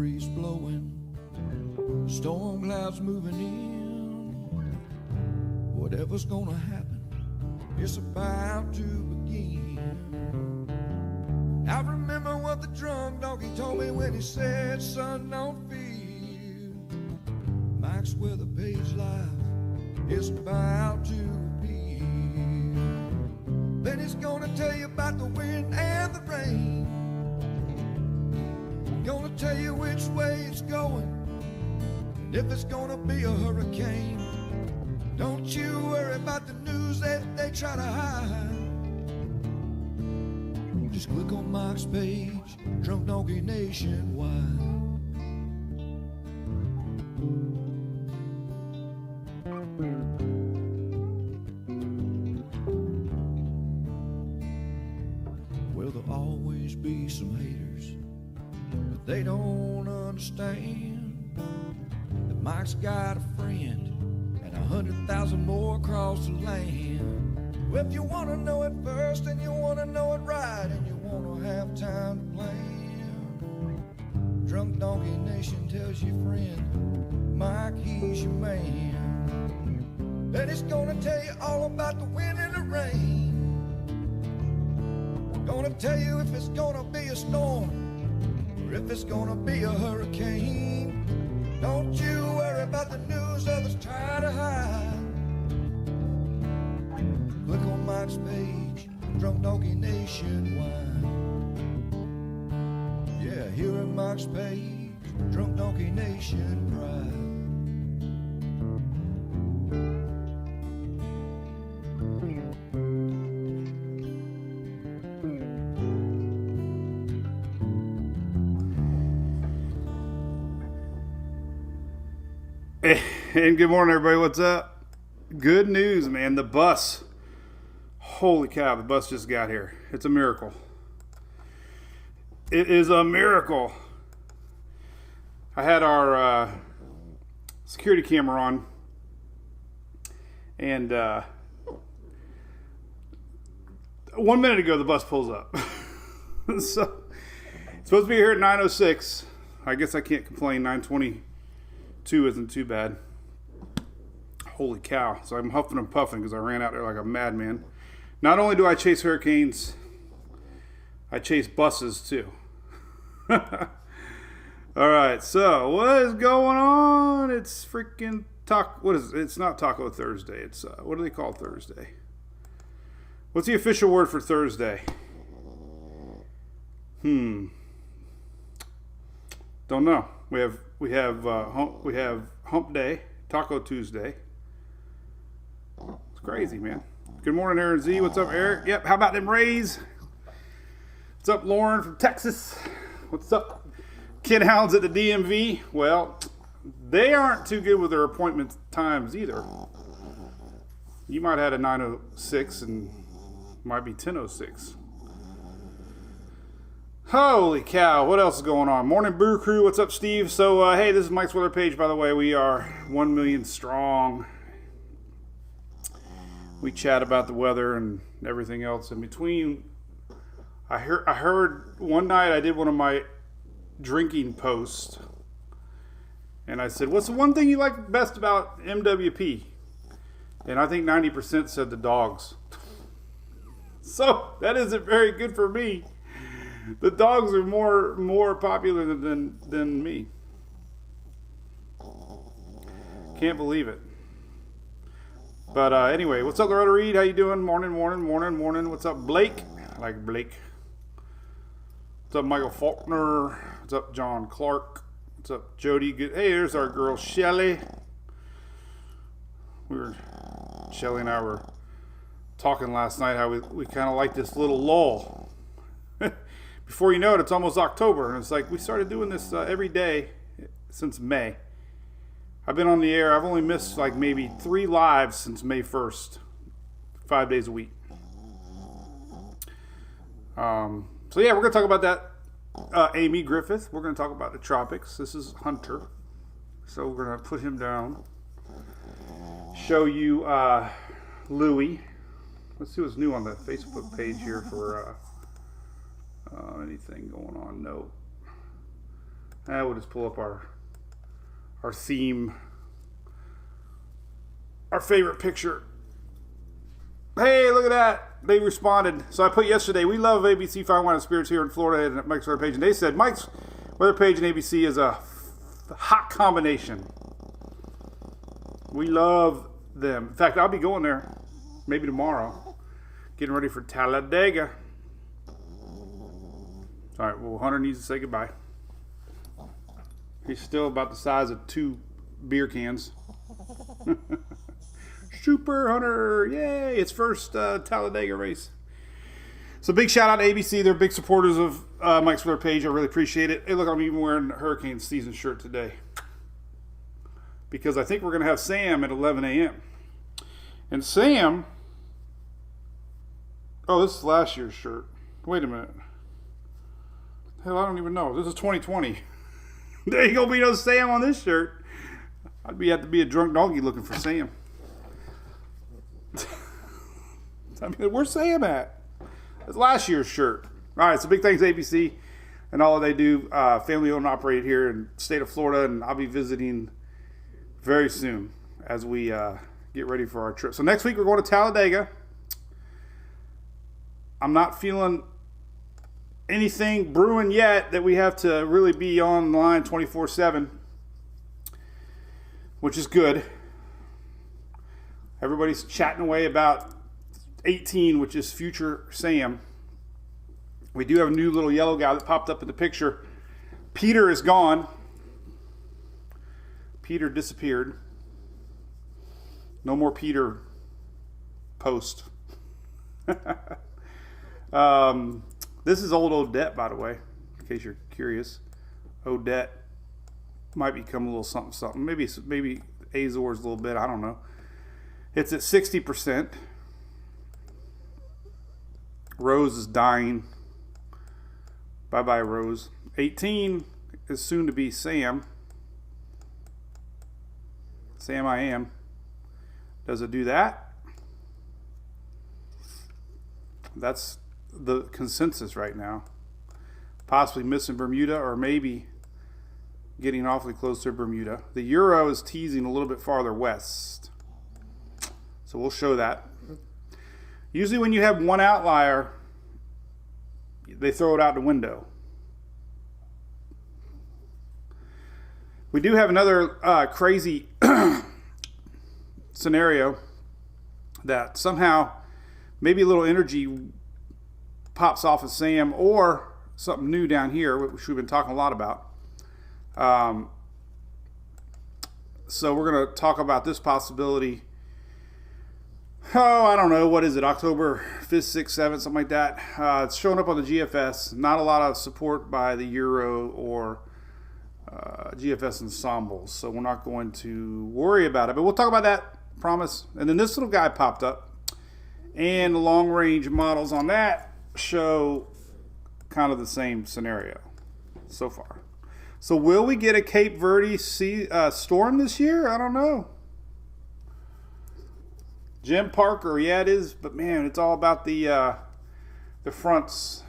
breeze blowing, storm clouds moving in. Whatever's gonna happen, it's about to begin. I remember what the drunk donkey told me when he said, son, don't fear. Mike's where the page life is about to appear. Then he's gonna tell you about the wind and the rain. Gonna tell you which way it's going, and if it's gonna be a hurricane. Don't you worry about the news that they try to hide. Just click on Mike's page, Drunk Donkey Nationwide. Well, there'll always be some haters, but they don't understand that Mike's got a friend and 100,000 more across the land. Well, if you want to know it first and you want to know it right and you want to have time to plan, Drunk Donkey Nation tells your friend Mike, he's your man. Then he's gonna tell you all about the wind and the rain. Gonna tell you if it's gonna be a storm or if it's gonna be a hurricane. Don't you worry about the news others try to hide. Click on Mike's page, Drunk Donkey Nationwide. Yeah, here at Mike's page, Drunk Donkey Nation pride. And good morning, everybody. What's up? Good news, man. The bus. Holy cow, the bus just got here. It's a miracle. It is a miracle. I had our security camera on, and 1 minute ago the bus pulls up. So it's supposed to be here at 9:06. I guess I can't complain. 9:22 isn't too bad. Holy cow. So I'm huffing and puffing because I ran out there like a madman. Not only do I chase hurricanes, I chase buses too. All right, so what is going on? It's freaking what is it? It's not Taco Thursday. It's what do they call Thursday? What's the official word for Thursday? Don't know. We have Hump Day, Taco Tuesday. It's crazy, man. Good morning, Aaron Z. What's up, Eric? Yep. How about them Rays? What's up, Lauren from Texas? What's up, Kid Hounds at the DMV? Well, they aren't too good with their appointment times either. You might have had a 9:06 and might be 10:06. Holy cow, what else is going on? Morning, Brew Crew. What's up, Steve? So, hey, this is Mike's weather page, by the way. We are 1 million strong. We chat about the weather and everything else in between. I heard one night I did one of my drinking posts, and I said, what's the one thing you like best about MWP? And I think 90% said the dogs. So that isn't very good for me. The dogs are more popular than me. Can't believe it. But anyway, what's up, Loretta Reed? How you doing? Morning. What's up, Blake? I like Blake. What's up, Michael Faulkner? What's up, John Clark? What's up, Jody? Good. Hey, there's our girl, Shelly. Shelly and I were talking last night how we kind of like this little lull. Before you know it, it's almost October, and it's like we started doing this every day since May. I've been on the air. I've only missed like maybe 3 lives since May 1st, 5 days a week. So yeah, we're going to talk about that. Amy Griffith. We're going to talk about the tropics. This is Hunter. So we're going to put him down. Show you Louie. Let's see what's new on the Facebook page here for anything going on. No. We'll just pull up our theme, our favorite picture. Hey, look at that. They responded. So I put yesterday, we love ABC Fine Wine and Spirits here in Florida and at Mike's Weather Page. And they said, Mike's Weather Page and ABC is a hot combination. We love them. In fact, I'll be going there maybe tomorrow, getting ready for Talladega. All right, well, Hunter needs to say goodbye. He's still about the size of 2 beer cans. Super Hunter, yay! It's first Talladega race. So big shout out to ABC. They're big supporters of Mike's Weather Page. I really appreciate it. Hey, look, I'm even wearing a Hurricane season shirt today because I think we're going to have Sam at 11 a.m. And Sam, oh, this is last year's shirt. Wait a minute. Hell, I don't even know. This is 2020. There ain't gonna be no Sam on this shirt. Have to be a drunk donkey looking for Sam. I mean, where's Sam at? It's last year's shirt. All right, so big thanks to ABC and all that they do. Family owned and operated here in the state of Florida, and I'll be visiting very soon as we get ready for our trip. So next week we're going to Talladega. I'm not feeling anything brewing yet that we have to really be online 24/7, which is good. Everybody's chatting away about 18, which is future Sam. We do have a new little yellow guy that popped up in the picture. Peter is gone. Peter disappeared. No more Peter post. This is old Odette, by the way, in case you're curious. Odette might become a little something, something. Maybe Azor's a little bit. I don't know. It's at 60%. Rose is dying. Bye-bye, Rose. 18 is soon to be Sam. Sam I am. Does it do that? That's the consensus right now. Possibly missing Bermuda, or maybe getting awfully close to Bermuda. The Euro is teasing a little bit farther west, so we'll show that. Usually when you have one outlier, they throw it out the window. We do have another crazy scenario that somehow maybe a little energy pops off of Sam, or something new down here, which we've been talking a lot about. So we're going to talk about this possibility. Oh, I don't know. What is it? October 5th, 6th, 7th, something like that. It's showing up on the GFS. Not a lot of support by the Euro or GFS ensembles. So we're not going to worry about it. But we'll talk about that, promise. And then this little guy popped up. And the long range models on that show kind of the same scenario so far. So will we get a Cape Verde storm this year? I don't know. Jim Parker, yeah, it is, but man, it's all about the fronts.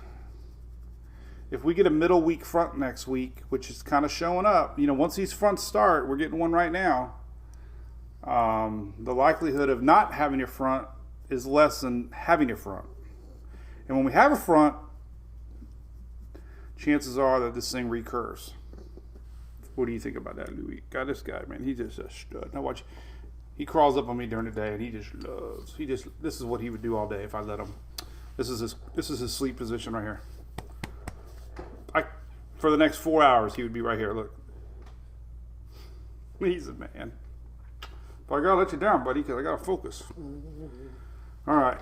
If we get a middle week front next week, which is kind of showing up, once these fronts start, we're getting one right now. The likelihood of not having a front is less than having a front. And when we have a front, chances are that this thing recurs. What do you think about that, Louis? God, this guy, man, he's just a stud. Now watch, he crawls up on me during the day, and he just loves. This is what he would do all day if I let him. This is his sleep position right here. For the next 4 hours, he would be right here. Look, he's a man. But I gotta let you down, buddy, because I gotta focus. All right.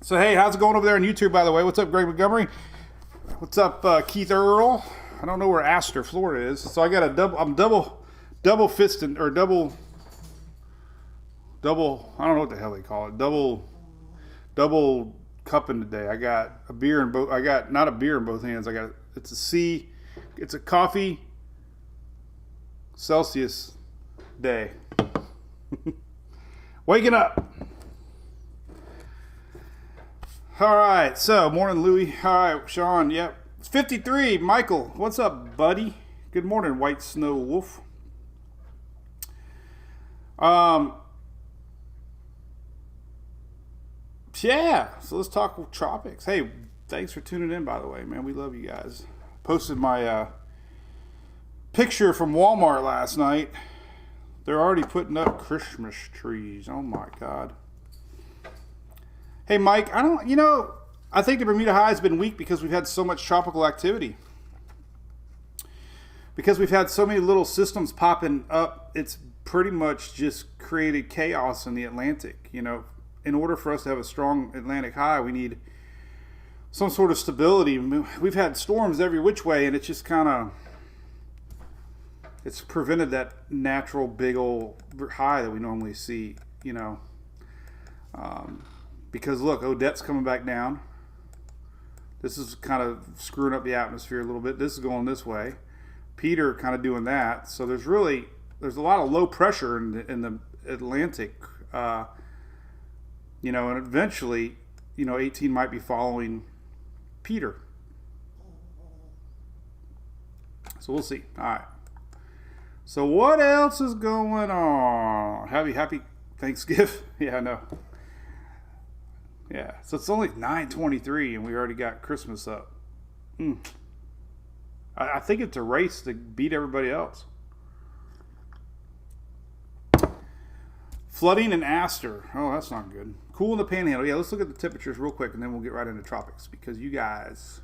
So hey, how's it going over there on YouTube? By the way, what's up, Greg Montgomery? What's up, Keith Earl? I don't know where Astor, Florida is. So I got I'm double fisting, or double. I don't know what the hell they call it. Double cupping today. I got a beer in both. I got not a beer in both hands. It's a coffee Celsius day. Waking up. All right. So morning, Louie. All right, Sean. Yep. It's 53. Michael, what's up, buddy? Good morning, White Snow Wolf. Yeah, so let's talk tropics. Hey, thanks for tuning in, by the way, man. We love you guys. Posted my picture from Walmart last night. They're already putting up Christmas trees. Oh my God. Hey, Mike, I think the Bermuda High has been weak because we've had so much tropical activity. Because we've had so many little systems popping up, it's pretty much just created chaos in the Atlantic. In order for us to have a strong Atlantic high, we need some sort of stability. We've had storms every which way, and it's just it's prevented that natural big old high that we normally see, because look, Odette's coming back down. This is kind of screwing up the atmosphere a little bit. This is going this way. Peter kind of doing that. So there's a lot of low pressure in the Atlantic, and eventually, 18 might be following Peter. So we'll see. All right. So what else is going on? Happy Thanksgiving. Yeah, I know. Yeah. So it's only 9:23 and we already got Christmas up. I think it's a race to beat everybody else. Flooding in Astor. Oh, that's not good. Cool in the Panhandle. Yeah, let's look at the temperatures real quick and then we'll get right into tropics because you guys,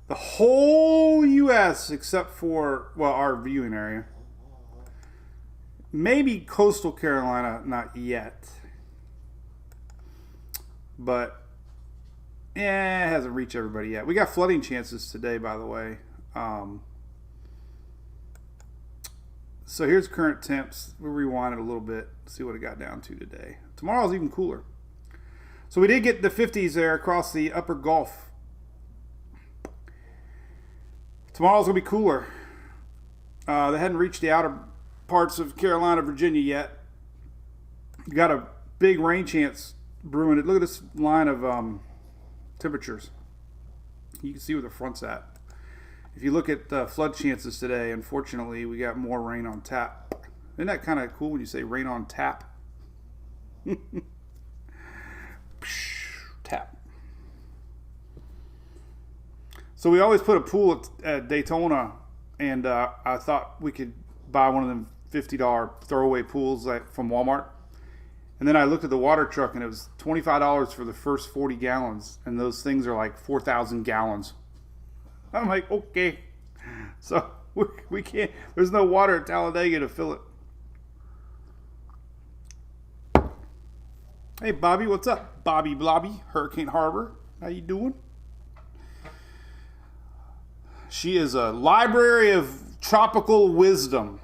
the whole U.S. except for, our viewing area, maybe coastal Carolina, not yet. But, it hasn't reached everybody yet. We got flooding chances today, by the way. So here's current temps. We'll rewind it a little bit, see what it got down to today. Tomorrow's even cooler. So we did get the 50s there across the upper Gulf. Tomorrow's going to be cooler. They hadn't reached the outer parts of Carolina, Virginia yet. You got a big rain chance brewing. Look at this line of temperatures. You can see where the front's at. If you look at flood chances today, unfortunately, we got more rain on tap. Isn't that kind of cool when you say rain on tap? Tap. So we always put a pool at Daytona, and I thought we could buy one of them $50 throwaway pools from Walmart. And then I looked at the water truck, and it was $25 for the first 40 gallons, and those things are like 4,000 gallons. I'm like, okay. So we can't, there's no water at Talladega to fill it. Hey, Bobby, what's up? Bobby Blobby, Hurricane Harbor. How you doing? She is a library of tropical wisdom.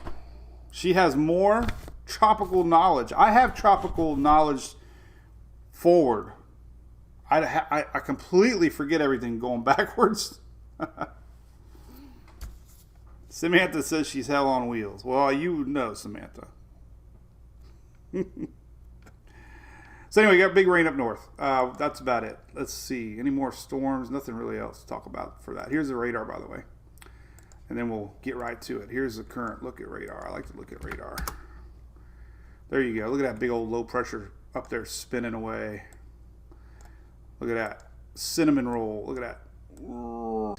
She has more tropical knowledge. I have tropical knowledge forward. I completely forget everything going backwards. Samantha says she's hell on wheels. Well, you know, Samantha. So anyway, we got big rain up north. That's about it. Let's see. Any more storms? Nothing really else to talk about for that. Here's the radar, by the way. And then we'll get right to it. Here's the current look at radar. I like to look at radar. There you go. Look at that big old low pressure up there spinning away. Look at that. Cinnamon roll. Look at that.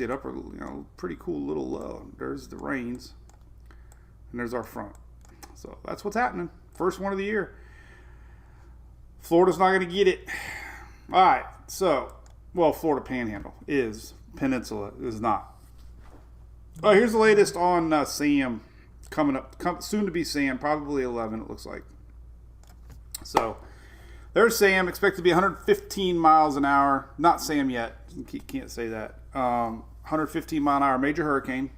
It up, pretty cool little low. There's the rains, and there's our front. So that's what's happening. First one of the year. Florida's not going to get it. All right. So, Florida Panhandle is. Peninsula is not. All right, here's the latest on Sam coming up. Soon to be Sam. Probably 11. It looks like. So. There's Sam, expected to be 115 miles an hour. Not Sam yet. Can't say that. 115 mile an hour major hurricane.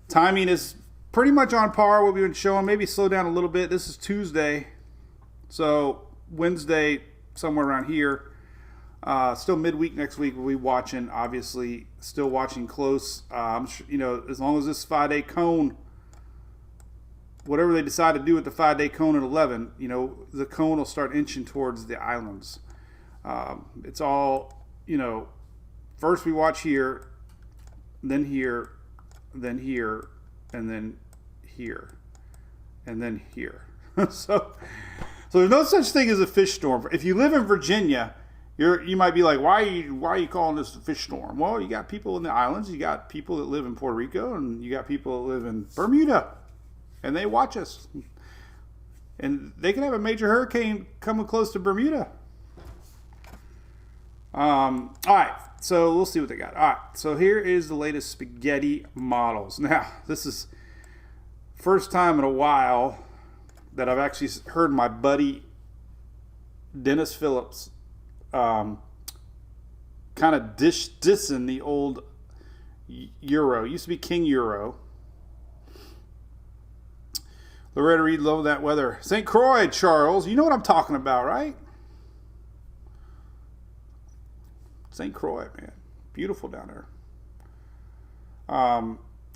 Timing is pretty much on par what we've been showing. Maybe slow down a little bit. This is Tuesday. So Wednesday, somewhere around here. Still midweek next week. We'll be watching, obviously. Still watching close. I'm sure, as long as this 5-day cone, whatever they decide to do with the 5-day cone at 11, the cone will start inching towards the islands. It's all, first we watch here, then here, then here, and then here, and then here. So there's no such thing as a fish storm. If you live in Virginia, you might be like, why are you calling this a fish storm? Well, you got people in the islands, you got people that live in Puerto Rico, and you got people that live in Bermuda, and they watch us. And they can have a major hurricane coming close to Bermuda. All right, so we'll see what they got. All right, so here is the latest spaghetti models. Now, this is first time in a while that I've actually heard my buddy Dennis Phillips kind of dissing the old Euro. It used to be King Euro. Loretta Reed, love that weather. St. Croix, Charles. You know what I'm talking about, right? St. Croix, man. Beautiful down there.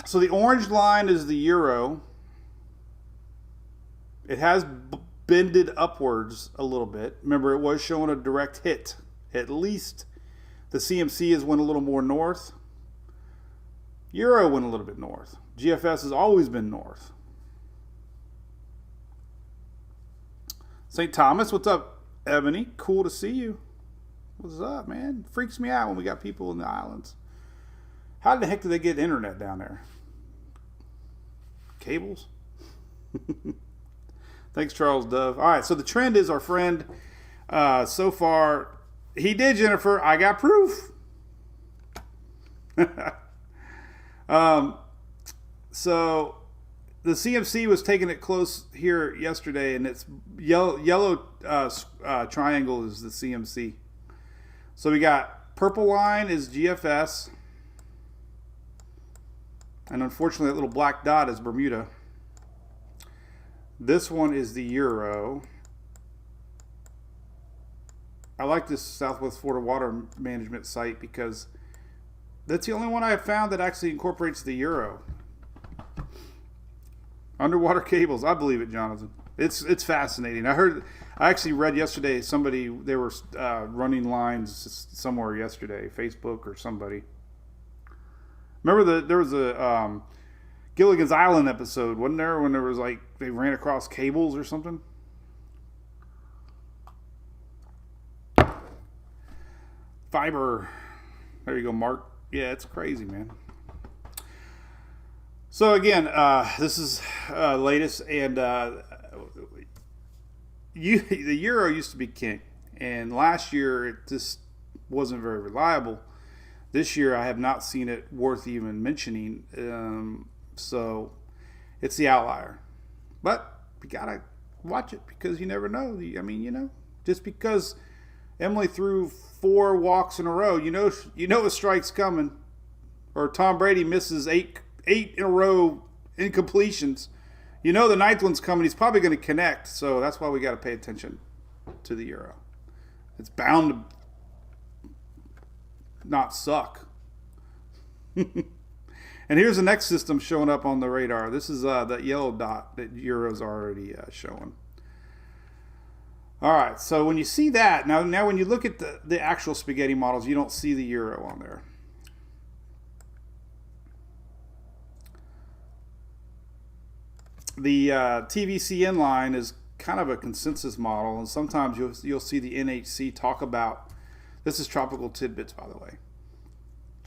So the orange line is the Euro. It has bended upwards a little bit. Remember, it was showing a direct hit. At least the CMC has went a little more north. Euro went a little bit north. GFS has always been north. St. Thomas, what's up, Ebony? Cool to see you. What's up, man? Freaks me out when we got people in the islands. How the heck do they get internet down there? Cables? Thanks, Charles Dove. All right, so the trend is our friend. So far, he did, Jennifer. I got proof. So the CMC was taking it close here yesterday, and it's yellow triangle is the CMC. So we got purple line is GFS, and unfortunately that little black dot is Bermuda. This one is the Euro. I like this Southwest Florida Water Management site because that's the only one I have found that actually incorporates the Euro. Underwater cables, I believe it, Jonathan. It's fascinating. I actually read yesterday they were running lines somewhere yesterday, Facebook or somebody. Remember there was a Gilligan's Island episode, wasn't there, when there was like they ran across cables or something? Fiber. There you go, Mark. Yeah, it's crazy, man. So again, this is latest, and the Euro used to be king, and last year it just wasn't very reliable. This year I have not seen it worth even mentioning. So it's the outlier. But you gotta watch it because you never know. I mean, just because Emily threw 4 walks in a row, you know a strike's coming. Or Tom Brady misses eight in a row incompletions. The 9th one's coming. He's probably going to connect. So that's why we got to pay attention to the Euro. It's bound to not suck. And here's the next system showing up on the radar. This is that yellow dot that Euro's already showing. All right, so when you see that, now when you look at the actual spaghetti models, you don't see the Euro on there. The TVCN line is kind of a consensus model, and sometimes you'll see the NHC talk about, this is Tropical Tidbits, by the way,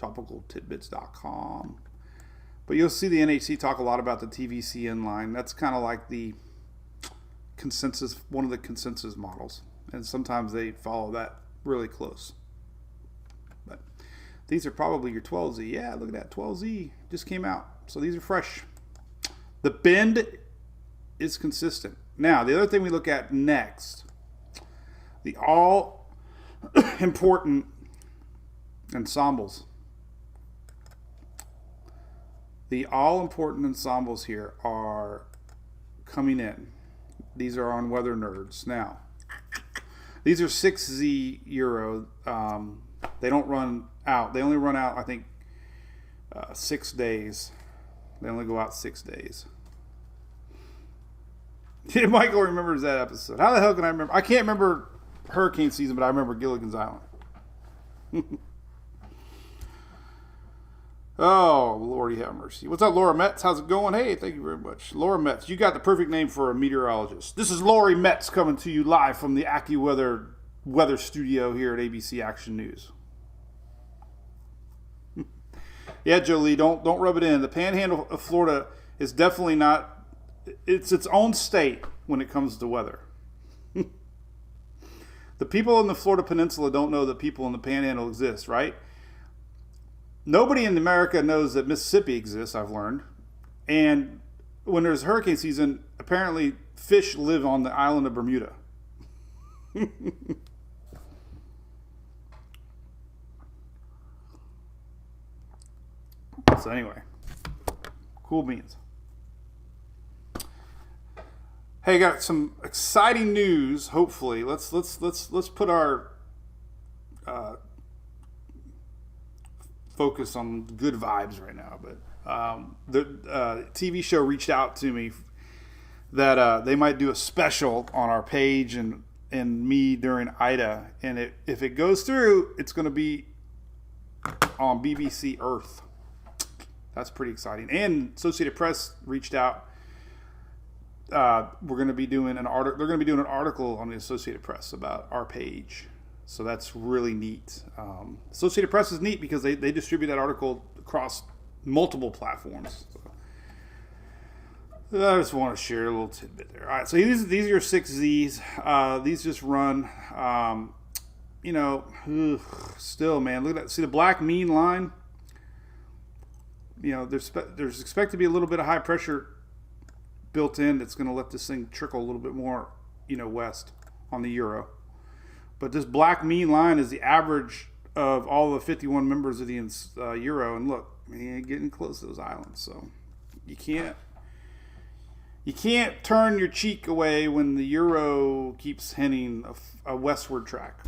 tropicaltidbits.com. But you'll see the NHC talk a lot about the TVCN line. That's kind of like the consensus, one of the consensus models. And sometimes they follow that really close. But these are probably your 12Z. Yeah, look at that. 12Z just came out. So these are fresh. The bend is consistent. Now, the other thing we look at next, the all important ensembles. The all-important ensembles here are coming in. These are on Weather Nerds. Now, these are 6Z Euro. They don't run out. They only run out, I think, 6 days. They only go out 6 days. Michael remembers that episode. How the hell can I remember? I can't remember hurricane season, but I remember Gilligan's Island. Oh, Lordy have mercy. What's up, Laura Metz? How's it going? Hey, thank you very much. Laura Metz, you got the perfect name for a meteorologist. This is Lori Metz coming to you live from the AccuWeather weather studio here at ABC Action News. Yeah, Jolie, don't rub it in. The Panhandle of Florida is definitely not. It's its own state when it comes to weather. The people in the Florida Peninsula don't know that people in the Panhandle exist, right? Nobody in America knows that Mississippi exists, I've learned. And when there's hurricane season, apparently fish live on the island of Bermuda. So anyway, cool beans. Hey, got some exciting news. Hopefully, let's put our focus on good vibes right now. But the TV show reached out to me that they might do a special on our page and me during Ida, and if it goes through, it's going to be on BBC Earth. That's pretty exciting. And Associated Press reached out. We're going to be doing an article. They're going to be doing an article on the Associated Press about our page. So that's really neat. Associated Press is neat because they distribute that article across multiple platforms. So I just want to share a little tidbit there. All right, so these are your 6 Z's. These just run. Still, man, look at that. See the black mean line? There's expected to be a little bit of high pressure built in that's going to let this thing trickle a little bit more, west on the euro. But this black mean line is the average of all the 51 members of the euro. And look, man, getting close to those islands. So you can't turn your cheek away when the euro keeps hitting a westward track.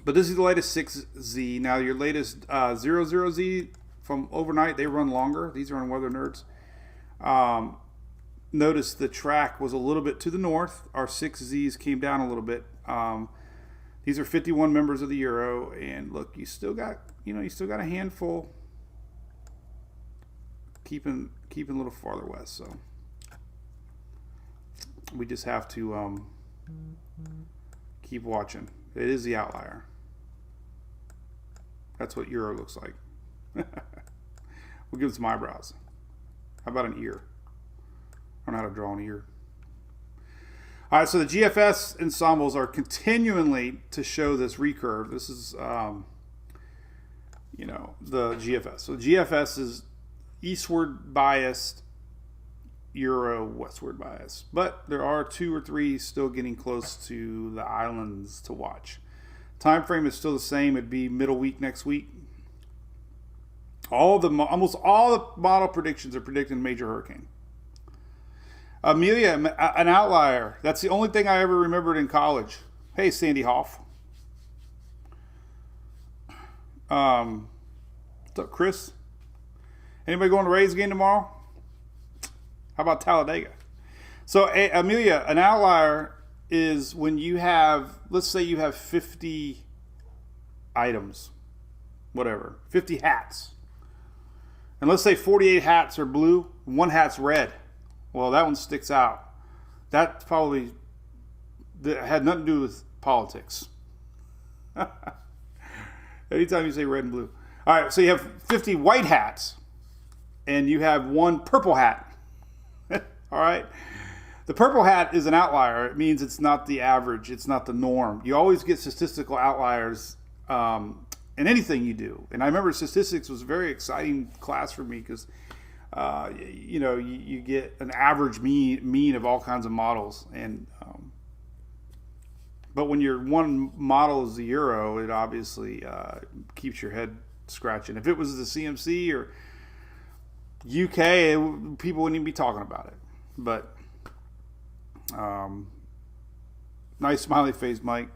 But this is the latest 6Z. Now your latest 00Z from overnight, they run longer. These are on Weather Nerds. Notice the track was a little bit to the north. Our 6Zs came down a little bit. These are 51 members of the euro, and look, you still got a handful keeping a little farther west. So we just have to keep watching. It is the outlier. That's what euro looks like. We'll give it some eyebrows. How about an ear? I don't know how to draw an ear. All right, so the GFS ensembles are continually to show this recurve. This is, the GFS. So GFS is eastward biased, euro westward biased. But there are 2 or 3 still getting close to the islands to watch. Time frame is still the same. It'd be middle week next week. Almost all the model predictions are predicting a major hurricane. Amelia, an outlier. That's the only thing I ever remembered in college. Hey, Sandy Hoff. What's up, Chris? Anybody going to Rays game tomorrow? How about Talladega? So, Amelia, an outlier is when you have, let's say you have 50 items, whatever, 50 hats. And let's say 48 hats are blue, 1 hat's red. Well, that one sticks out. That had nothing to do with politics. Anytime you say red and blue. All right, so you have 50 white hats, and you have 1 purple hat. All right? The purple hat is an outlier. It means it's not the average. It's not the norm. You always get statistical outliers in anything you do. And I remember statistics was a very exciting class for me because you get an average mean of all kinds of models, and but when your one model is the euro, it obviously keeps your head scratching. If it was the CMC or UK, people wouldn't even be talking about it. But nice smiley face, Mike.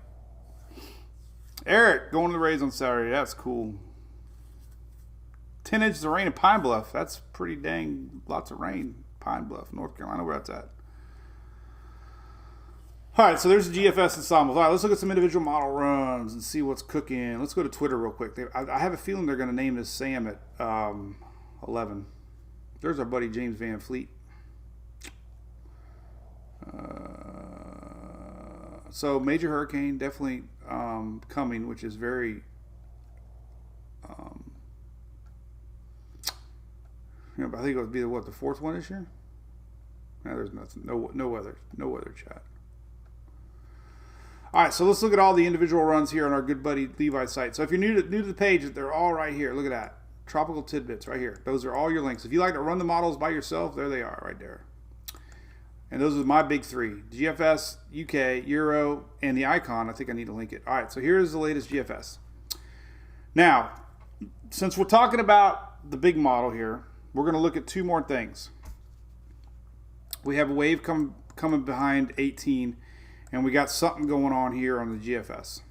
Eric going to the Rays on Saturday. That's cool. 10 inches of rain in Pine Bluff. That's pretty dang lots of rain. Pine Bluff, North Carolina, where that's at. All right, so there's the GFS ensembles. All right, let's look at some individual model runs and see what's cooking. Let's go to Twitter real quick. I have a feeling they're going to name this Sam at 11. There's our buddy James Van Fleet. So major hurricane definitely coming, which is very I think it would be the fourth one this year. No, there's nothing. No weather chat. All right, so let's look at all the individual runs here on our good buddy Levi's site. So if you're new to the page, they're all right here. Look at that. Tropical tidbits right here. Those are all your links. If you like to run the models by yourself, there they are right there. And those are my big three. GFS, UK, Euro, and the icon. I think I need to link it. All right, so here's the latest GFS. Now, since we're talking about the big model here, we're going to look at two more things. We have a wave coming behind 18, and we got something going on here on the GFS.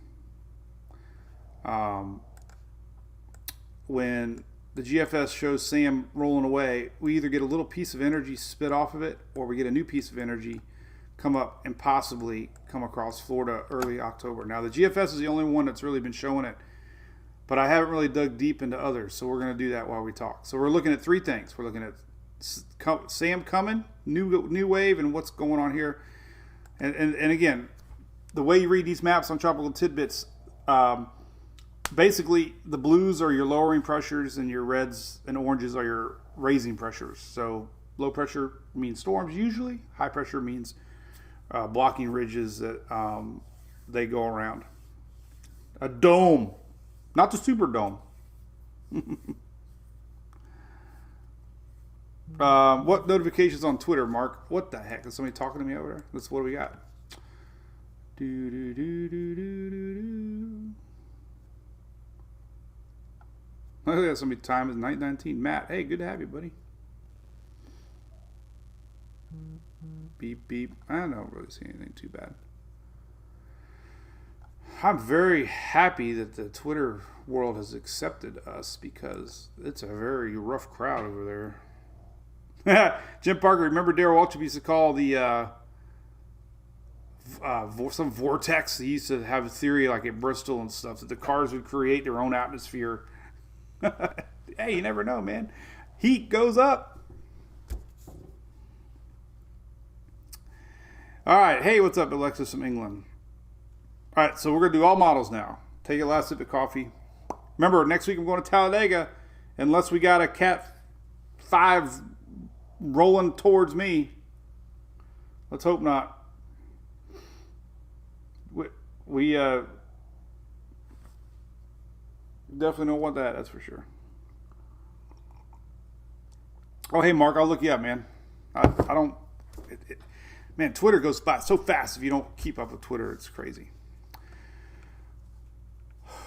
When the GFS shows Sam rolling away, we either get a little piece of energy spit off of it, or we get a new piece of energy come up and possibly come across Florida early October. Now, the GFS is the only one that's really been showing it, but I haven't really dug deep into others, so we're going to do that while we talk. So we're looking at three things. We're looking at Sam coming, new wave, and what's going on here. And again, the way you read these maps on Tropical Tidbits, basically the blues are your lowering pressures and your reds and oranges are your raising pressures. So low pressure means storms usually. High pressure means blocking ridges that they go around. A dome, not the super dome. What notifications on Twitter, Mark? What the heck? Is somebody talking to me over there? That's what we got. Look at somebody. Time is 9:19. Matt, hey, good to have you, buddy. Beep beep. I don't really see anything too bad. I'm very happy that the Twitter world has accepted us because it's a very rough crowd over there. Jim Parker, remember Darryl Waltrip used to call the some vortex. He used to have a theory like at Bristol and stuff that the cars would create their own atmosphere. Hey, you never know, man. Heat goes up. All right. Hey, what's up, Alexis from England? All right, so we're going to do all models now. Take a last sip of coffee. Remember, next week I'm going to Talladega unless we got a Cat 5 rolling towards me. Let's hope not. We definitely don't want that, that's for sure. Oh, hey, Mark, I'll look you up, man. I don't... man, Twitter goes by so fast if you don't keep up with Twitter. It's crazy.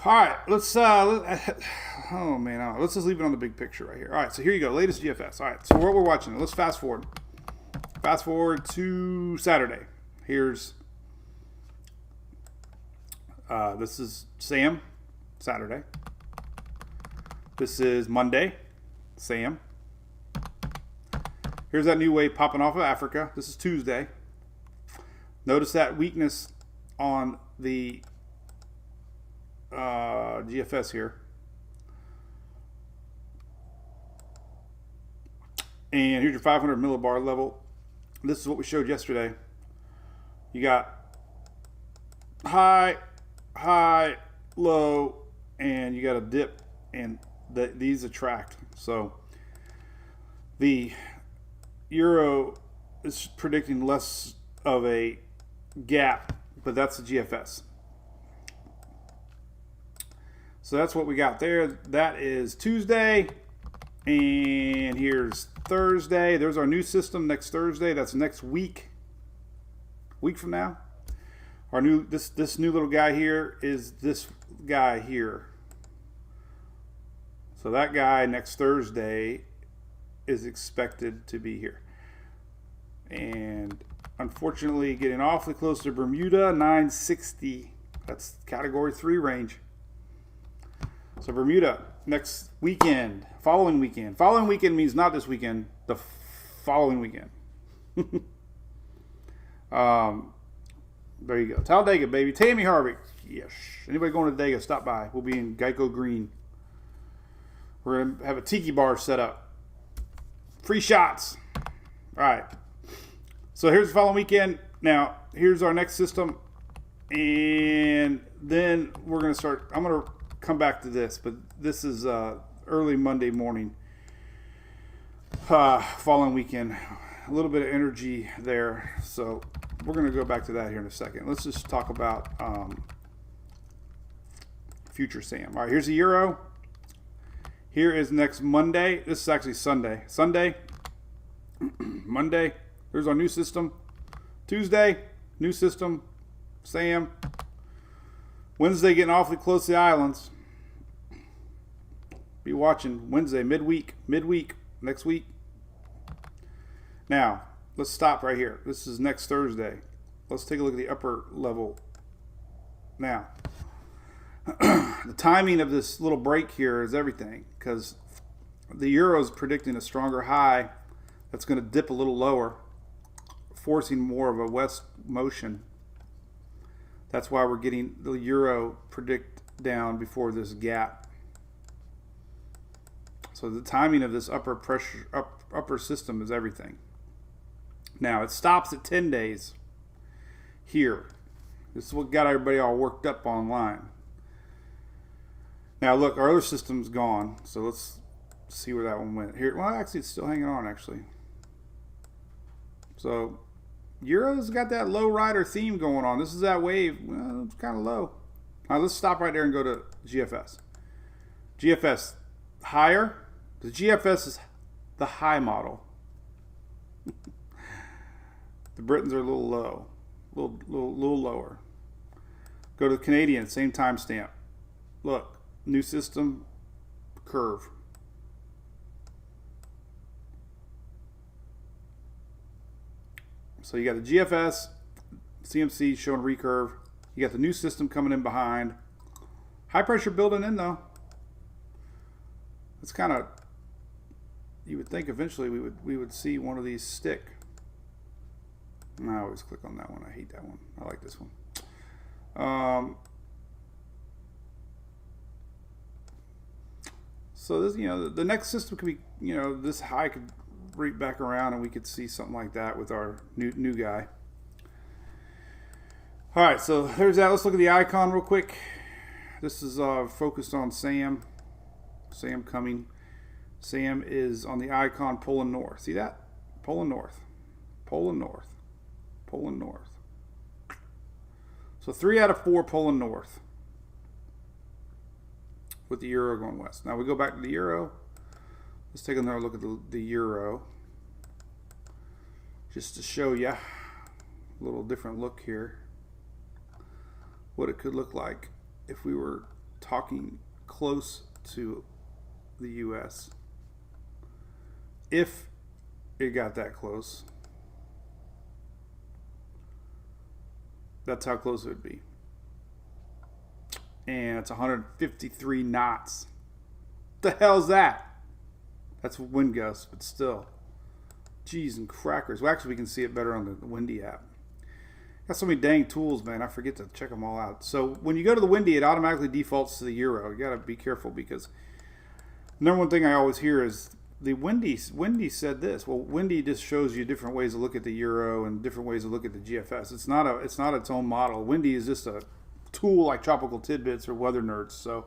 All right, let's just leave it on the big picture right here. All right, so here you go, latest GFS. All right, so what we're watching, let's fast forward. Fast forward to Saturday. Here's, this is Sam, Saturday. This is Monday, Sam. Here's that new wave popping off of Africa. This is Tuesday. Notice that weakness on the GFS here. And here's your 500 millibar level. This is what we showed yesterday. You got high, low, and you got a dip, and these attract. So the Euro is predicting less of a gap, but that's the GFS. So that's what we got there. That is Tuesday. And here's Thursday. There's our new system next Thursday. That's next week. Week from now. Our new this new little guy here is this guy here. So that guy next Thursday is expected to be here. And unfortunately getting awfully close to Bermuda, 960. That's category 3 range. So Bermuda next weekend, following weekend. Following weekend means not this weekend, the following weekend. There you go. Talladega, baby. Tammy Harvick. Yes. Anybody going to Talladega, stop by. We'll be in Geico Green. We're going to have a tiki bar set up. Free shots. All right. So here's the following weekend. Now, here's our next system. And then we're going to start. I'm going to come back to this, but this is early Monday morning. Following weekend. A little bit of energy there. So we're going to go back to that here in a second. Let's just talk about Future Sam. All right, here's the Euro. Here is next Monday. This is actually Sunday. Monday, there's our new system. Tuesday, new system. Sam. Wednesday, getting awfully close to the islands. Be watching Wednesday, midweek, next week. Now, let's stop right here. This is next Thursday. Let's take a look at the upper level. Now, the timing of this little break here is everything, because the Euro is predicting a stronger high that's going to dip a little lower, forcing more of a west motion. That's why we're getting the Euro predict down before this gap. So the timing of this upper system is everything. Now, it stops at 10 days here. This is what got everybody all worked up online. Now, look, our other system's gone. So let's see where that one went. Here, well, actually, it's still hanging on, actually. So, Euro's got that low rider theme going on. This is that wave. Well, it's kind of low. Now, let's stop right there and go to GFS. GFS higher. The GFS is the high model. The Britons are a little low, little lower. Go to the Canadian, same timestamp. Look, new system, curve. So you got the GFS, CMC showing recurve. You got the new system coming in behind. High pressure building in though. It's kind of, you would think eventually we would see one of these stick. I always click on that one. I hate that one. I like this one. So this, the next system could be, this high could reap back around and we could see something like that with our new guy. All right, so there's that. Let's look at the icon real quick. This is focused on Sam. Sam coming. Sam is on the icon pulling north. See that? Pulling north. Pulling north. Pulling north. So 3 out of 4 pulling north. With the Euro going west. Now we go back to the Euro. Let's take another look at the Euro. Just to show you a little different look here. What it could look like if we were talking close to the US. If it got that close. That's how close it would be. And it's 153 knots. What the hell's that? That's wind gusts, but still. Jeez and crackers. Well, actually, we can see it better on the Windy app. Got so many dang tools, man. I forget to check them all out. So when you go to the Windy, it automatically defaults to the Euro. You got to be careful because the number one thing I always hear is the Windy said this. Well, Windy just shows you different ways to look at the Euro and different ways to look at the GFS. It's not its own model. Windy is just a tool like Tropical Tidbits or Weather Nerds. So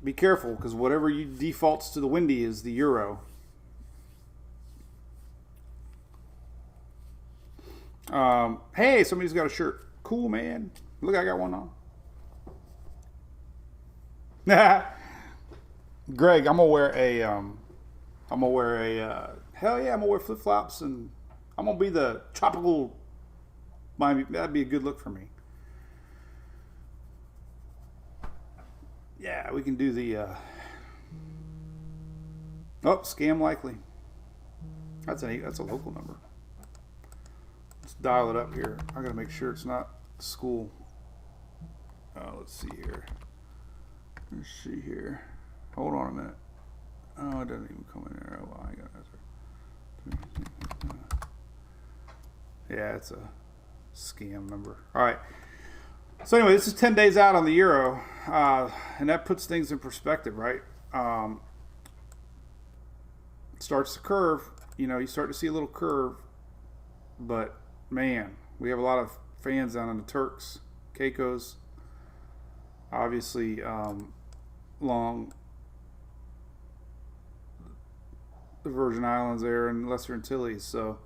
be careful because whatever you defaults to the Windy is the Euro. Hey, somebody's got a shirt. Cool, man. Look, I got one on. Greg, I'm gonna wear a hell yeah, I'm gonna wear flip flops and I'm gonna be the tropical Miami. That'd be a good look for me. Yeah, we can do the scam likely. That's a local number. Let's dial it up here. I gotta make sure it's not school. Let's see here. Let's see here. Hold on a minute. Oh, it doesn't even come in there. Oh, well, I got that. Yeah, it's a Scam number. All right. So anyway, this is 10 days out on the euro, and that puts things in perspective, right? Starts to curve. You start to see a little curve, but man, we have a lot of fans down in the Turks, Caicos, obviously along the Virgin Islands there and Lesser Antilles. So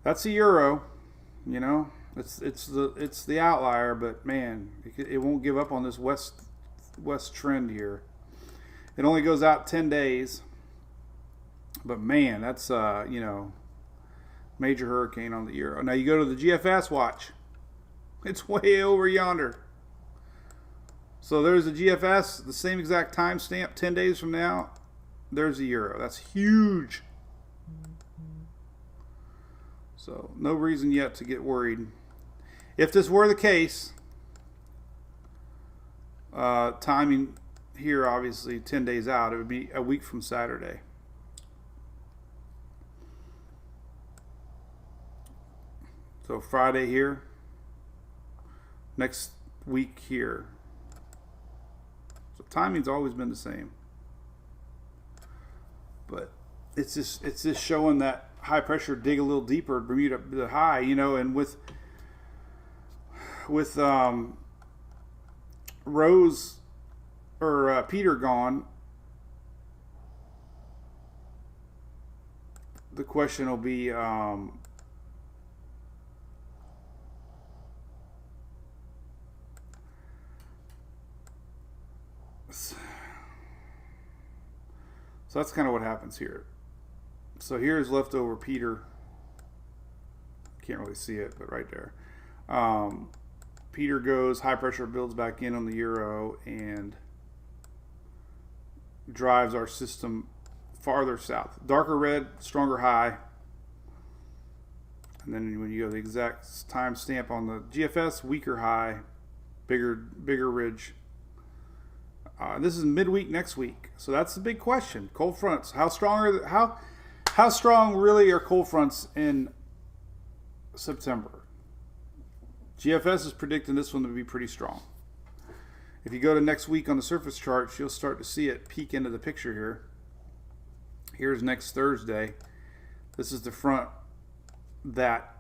that's the euro. It's the outlier, but man, it won't give up on this west trend here. It only goes out 10 days, but man, that's major hurricane on the euro. Now you go to the GFS watch, it's way over yonder. So there's the GFS, the same exact timestamp, 10 days from now. There's the euro. That's huge. So no reason yet to get worried. If this were the case, timing here obviously 10 days out, it would be a week from Saturday. So Friday here, next week here. So timing's always been the same. But it's just showing that high pressure dig a little deeper, Bermuda the high, and with Rose or Peter gone, the question will be so that's kind of what happens here. So here's leftover Peter. Can't really see it, but right there. Peter goes, high pressure builds back in on the euro and drives our system farther south. Darker red, stronger high. And then when you go the exact time stamp on the GFS, weaker high, bigger ridge. This is midweek next week, so that's the big question. Cold fronts, how strong really are cold fronts in September? GFS is predicting this one to be pretty strong. If you go to next week on the surface charts, you'll start to see it peek into the picture here. Here's next Thursday. This is the front that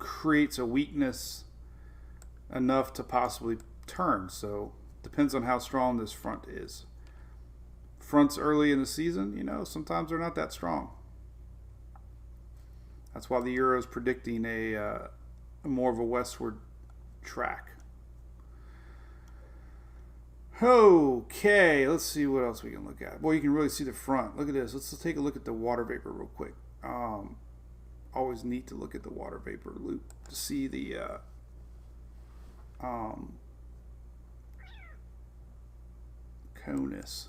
creates a weakness enough to possibly turn. So depends on how strong this front is. Fronts early in the season, sometimes they're not that strong. That's why the euro is predicting a more of a westward track. Okay, let's see what else we can look at. Boy, you can really see the front. Look at this. Let's take a look at the water vapor real quick. Always neat to look at the water vapor loop to see the CONUS.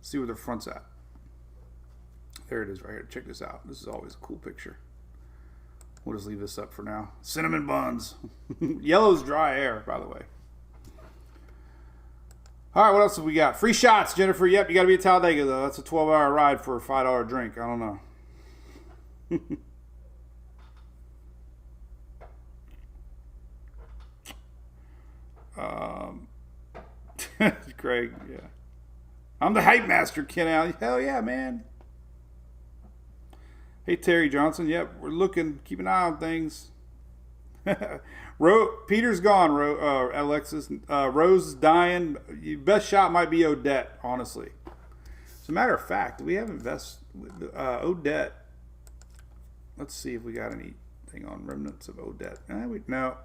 See where the front's at. There it is right here. Check this out. This is always a cool picture. We'll just leave this up for now. Cinnamon buns. Yellow's dry air, by the way. All right, what else have we got? Free shots, Jennifer. Yep, you got to be at Talladega, though. That's a 12-hour ride for a $5 drink. I don't know. Craig, yeah. I'm the hype master, Ken Allen. Hell yeah, man. Hey, Terry Johnson. Yep, we're looking, keep an eye on things. Peter's gone, Alexis. Rose is dying. Your best shot might be Odette, honestly. As a matter of fact, we haven't invested with Odette. Let's see if we got anything on remnants of Odette. No.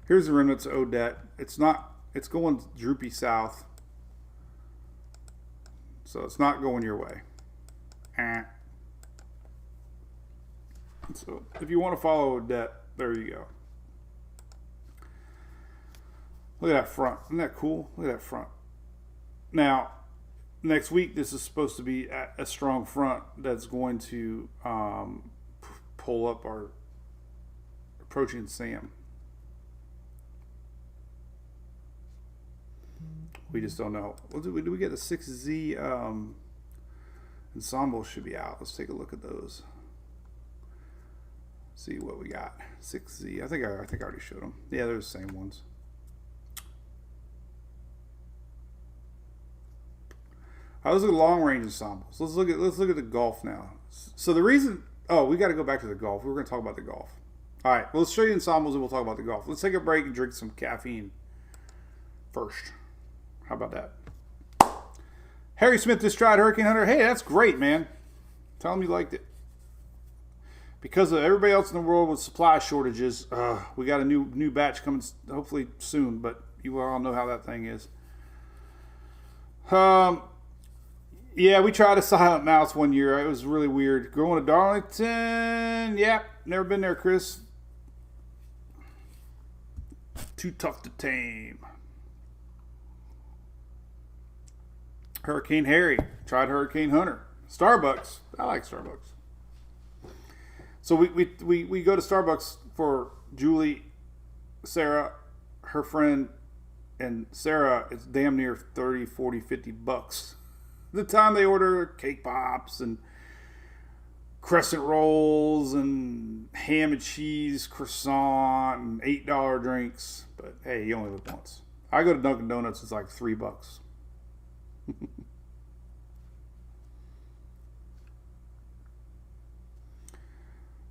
Here's the remnants of Odette. It's going droopy south. So it's not going your way. So if you want to follow Odette, there you go. Look at that front. Isn't that cool? Look at that front. Now, next week, this is supposed to be a strong front that's going to pull up our approaching SAM. We just don't know. Do we get the 6Z ensemble should be out. Let's take a look at those. See what we got. 6Z. I think I already showed them. Yeah, they're the same ones. All right, let's look at long range ensembles. Let's look at the golf now. So the reason, we got to go back to the golf. We're going to talk about the golf. All right, well, let's show you ensembles and we'll talk about the golf. Let's take a break and drink some caffeine first. How about that? Harry Smith just tried Hurricane Hunter. Hey, that's great, man. Tell him you liked it. Because of everybody else in the world with supply shortages, we got a new batch coming hopefully soon, but you all know how that thing is. Yeah, we tried a Silent Mouse one year. It was really weird. Going to Darlington. Yep, never been there, Chris. Too tough to tame. Hurricane Harry. Tried Hurricane Hunter. Starbucks. I like Starbucks. So we go to Starbucks for Julie, Sarah, her friend, and Sarah. It's damn near 30, 40, 50 bucks. The time they order cake pops and crescent rolls and ham and cheese croissant and $8 drinks. But hey, you only live once. I go to Dunkin' Donuts, it's like $3.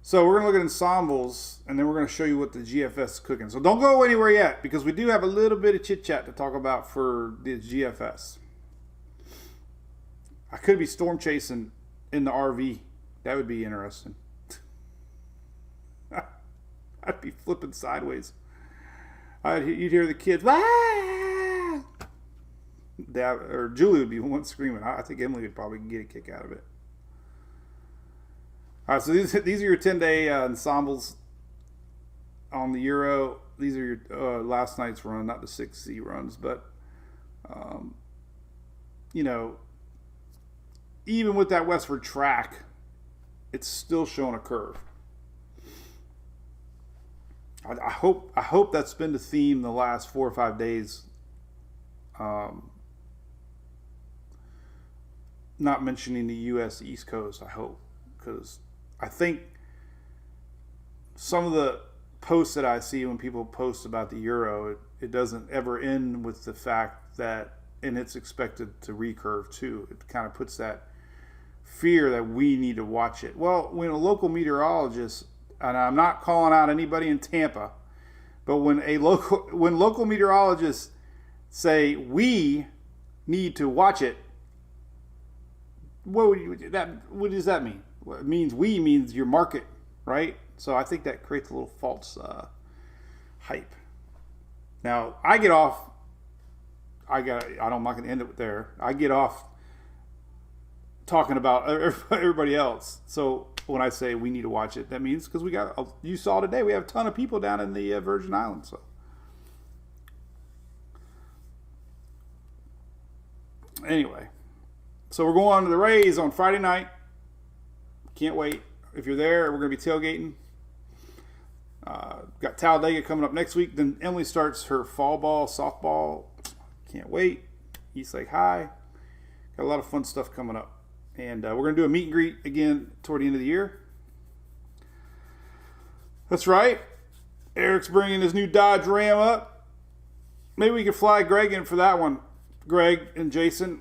So we're going to look at ensembles, and then we're going to show you what the GFS is cooking. So don't go anywhere yet, because we do have a little bit of chit-chat to talk about for the GFS. I could be storm chasing in the RV. That would be interesting. I'd be flipping sideways. You'd hear the kids, "Wah!" Or Julie would be the one screaming. I think Emily would probably get a kick out of it. All right, so these are your 10-day ensembles on the Euro. These are your last night's run, not the 6Z runs, but even with that westward track, it's still showing a curve. I hope that's been the theme the last 4 or 5 days. Not mentioning the U.S. East Coast, I hope, because I think some of the posts that I see when people post about the Euro, it doesn't ever end with the fact that, and it's expected to recurve too. It kind of puts that fear that we need to watch it. Well, when a local meteorologist, and I'm not calling out anybody in Tampa, but when local meteorologists say we need to watch it, what does that mean? Well, it means your market, right? So I think that creates a little false hype. Now I get off. I'm not going to end it there. I get off talking about everybody else. So when I say we need to watch it, that means because you saw today, we have a ton of people down in the Virgin Islands. So anyway, so we're going to the Rays on Friday night. Can't wait. If you're there, we're going to be tailgating. Got Talladega coming up next week. Then Emily starts her fall ball, softball. Can't wait. East Lake High. Got a lot of fun stuff coming up. And we're going to do a meet and greet again toward the end of the year. That's right. Eric's bringing his new Dodge Ram up. Maybe we could fly Greg in for that one. Greg and Jason.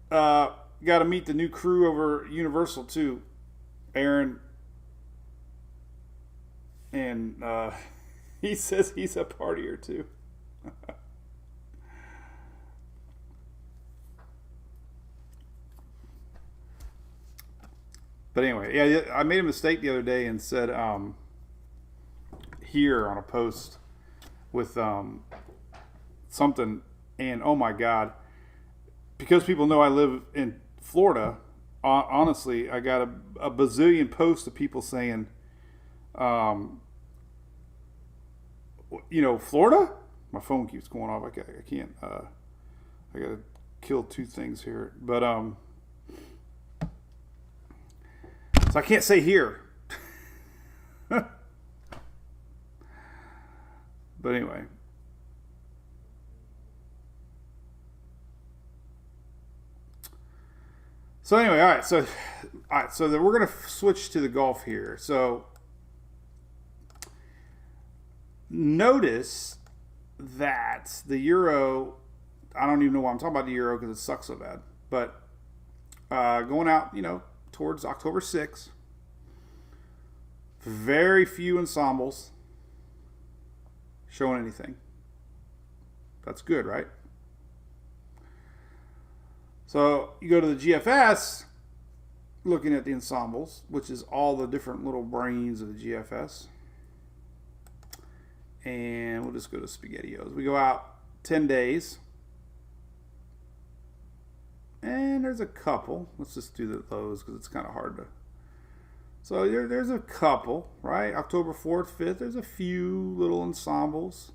Got to meet the new crew over Universal too. Aaron. And he says he's a partier too. But anyway, yeah, I made a mistake the other day and said here on a post with something, and oh my God, because people know I live in Florida, honestly, I got a bazillion posts of people saying, Florida? My phone keeps going off. I can't. I got to kill two things here. But so I can't say here. But anyway. So anyway, all right. So we're gonna switch to the golf here. So notice that the euro, I don't even know why I'm talking about the euro because it sucks so bad, but going out, towards October 6th, very few ensembles showing anything. That's good, right? So you go to the GFS, looking at the ensembles, which is all the different little brains of the GFS. And we'll just go to SpaghettiOs. We go out 10 days. And there's a couple. Let's just do those because it's kind of hard to. So there's a couple, right? October 4th, 5th. There's a few little ensembles.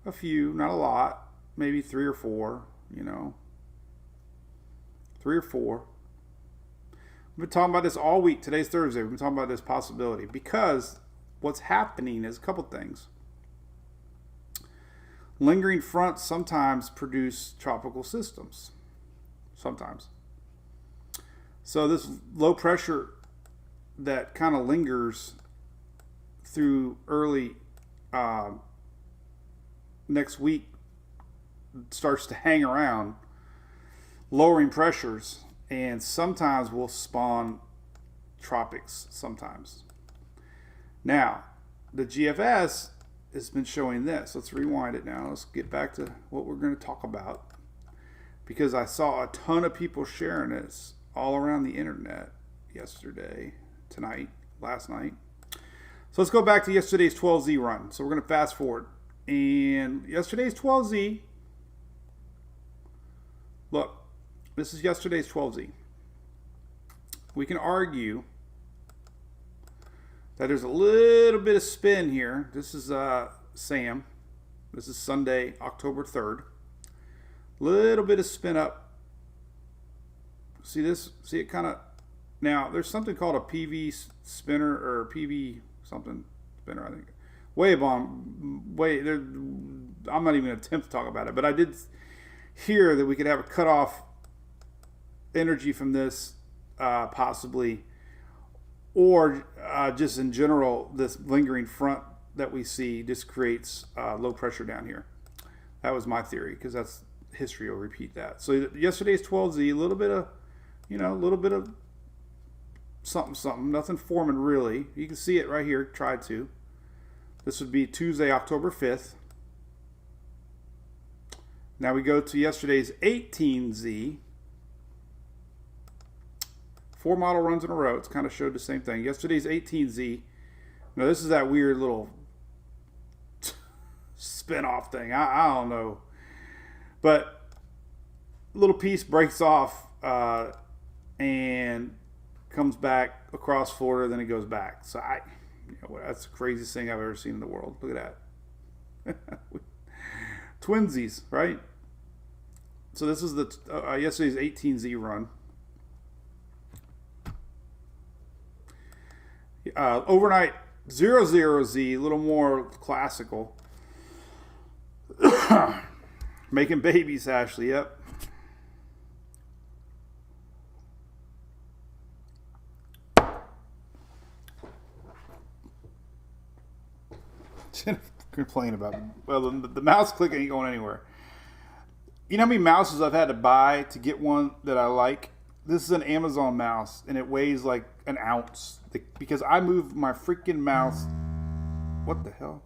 A few, not a lot. Maybe 3 or 4, 3 or 4. We've been talking about this all week. Today's Thursday. We've been talking about this possibility because what's happening is a couple things. Lingering fronts sometimes produce tropical systems. Sometimes. So this low pressure that kind of lingers through early next week starts to hang around, lowering pressures, and sometimes will spawn tropics sometimes. Now, the GFS has been showing this. Let's rewind it now. Let's get back to what we're going to talk about, because I saw a ton of people sharing this all around the internet yesterday, tonight, last night. So let's go back to yesterday's 12Z run. So we're going to fast forward. And yesterday's 12Z, look, this is yesterday's 12Z. We can argue that there's a little bit of spin here. This is Sam. This is Sunday, October 3rd. Little bit of spin up. See this? See it kind of. Now, there's something called a PV spinner or PV something spinner, I think. I'm not even going to attempt to talk about it, but I did hear that we could have a cutoff energy from this, possibly, or just in general, this lingering front that we see just creates low pressure down here. That was my theory, because that's history will repeat that. So yesterday's 12Z, a little bit of something, nothing forming really. You can see it right here. Try to. This would be Tuesday, October 5th. Now we go to yesterday's 18Z. 4 model runs in a row. It's kind of showed the same thing. Yesterday's 18Z. Now this is that weird little spin-off thing. I don't know. But a little piece breaks off and comes back across Florida, then it goes back. So that's the craziest thing I've ever seen in the world. Look at that. Twinsies, right? So this is the yesterday's 18Z run. Overnight 00Z, a little more classical. Making babies, Ashley. Yep. Complain about it. Well, the mouse click ain't going anywhere. You know how many mouses I've had to buy to get one that I like? This is an Amazon mouse, and it weighs like an ounce. Because I moved my freaking mouse. What the hell?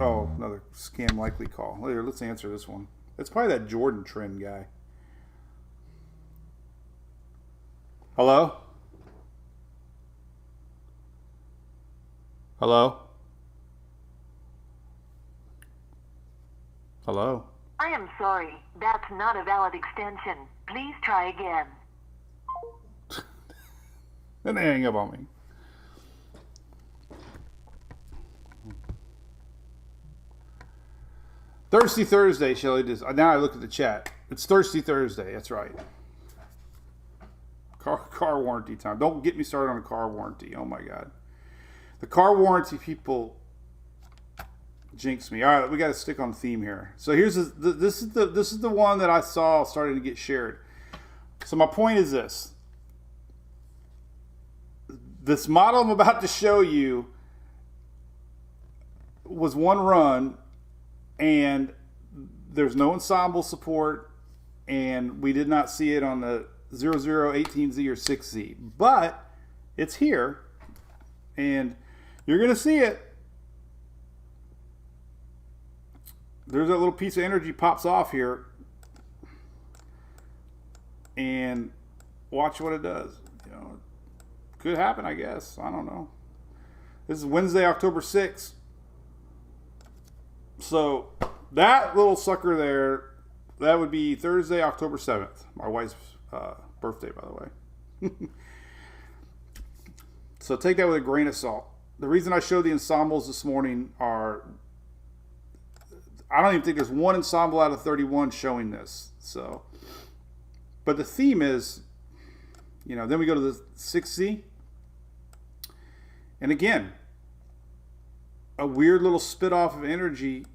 Oh, another scam likely call. Here, let's answer this one. It's probably that Jordan Trend guy. Hello? Hello? Hello? I am sorry. That's not a valid extension. Please try again. Then they hang up on me. Thirsty Thursday, Shelly. Now I look at the chat. It's Thirsty Thursday. That's right. Car warranty time. Don't get me started on a car warranty. Oh my God. The car warranty people jinx me. All right, we got to stick on theme here. So here's this is the one that I saw starting to get shared. So my point is this: This model I'm about to show you was one run, and there's no ensemble support, and we did not see it on the 0018Z or 6Z, but it's here, and you're going to see it. There's that little piece of energy pops off here, and watch what it does. You know, could happen, I guess. I don't know. This is Wednesday, October 6th. So that little sucker there, that would be Thursday, October 7th. My wife's birthday, by the way. So take that with a grain of salt. The reason I showed the ensembles this morning are, I don't even think there's one ensemble out of 31 showing this. So, but the theme is, you know, then we go to the 6Z. And again, a weird little spit off of energy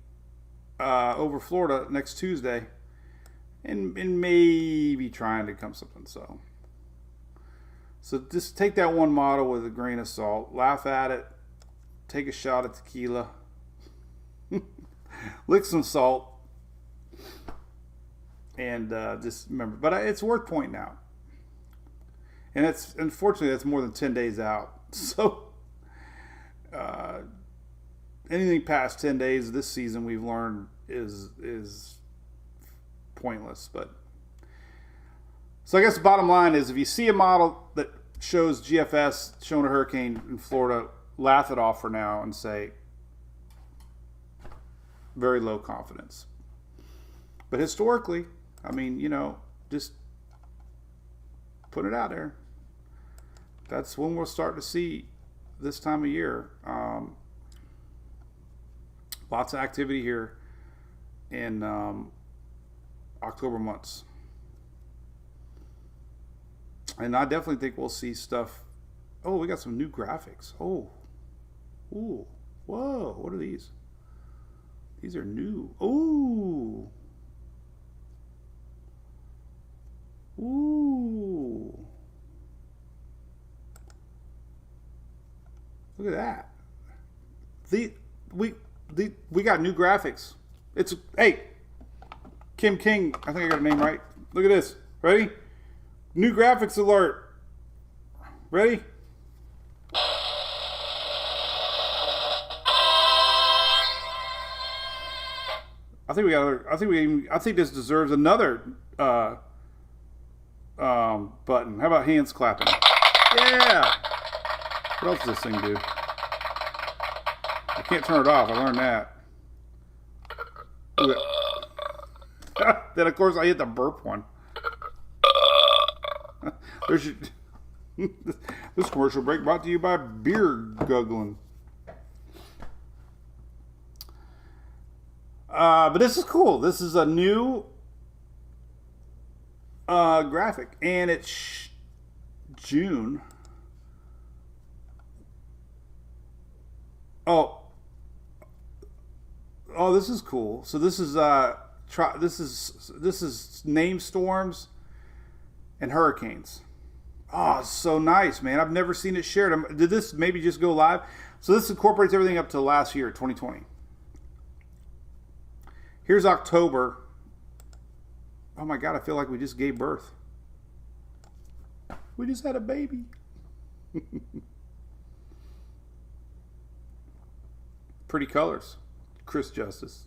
over Florida next Tuesday. And maybe trying to come something. So just take that one model with a grain of salt. Laugh at it. Take a shot at tequila. Lick some salt. And just remember. But it's worth pointing out. And it's, unfortunately, that's more than 10 days out. So anything past 10 days this season, we've learned is pointless. But so I guess the bottom line is, if you see a model that shows GFS showing a hurricane in Florida, laugh it off for now and say very low confidence. But historically, I mean, you know, just put it out there. That's when we'll start to see this time of year. Lots of activity here in October months. And I definitely think we'll see stuff. Oh, we got some new graphics. Oh. Ooh. Whoa. What are these? These are new. Ooh. Ooh. Look at that. We got new graphics. It's, hey, Kim King, I think I got her name right. Look at this. Ready? New graphics alert. Ready? I think this deserves another button. How about hands clapping? Yeah. What else does this thing do? I can't turn it off. I learned that. Then of course I hit the burp one. There's your, this commercial break brought to you by Beer Guggling. But this is cool. This is a new graphic, and it's June. Oh, this is cool. So this is this is named storms and hurricanes. Oh, so nice, man. I've never seen it shared. Did this maybe just go live? So this incorporates everything up to last year, 2020. Here's October. Oh my God, I feel like we just gave birth. We just had a baby. Pretty colors. Chris Justice.